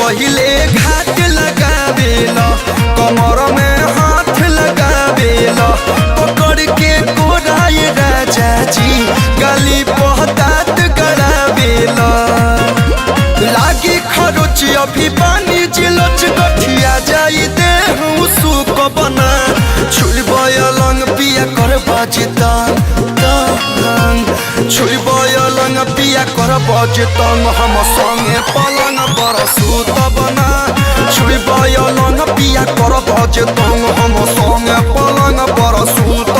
पहिले घाट लगावेला कमर में हाथ लगावेला पकड़ के कोराए राजा जी गली पहतात गड़ावेला लागी खरोच अभी पानी जिलच गठिया जाई दे सुक बना छुई बयलंग पिया कर बजतंग छुई बयलंग पिया कर बजतंग हम संगे पलंग पर सुत बना छुई बयलंग पिया कर बजतंग हम संगे पलंग पर सुत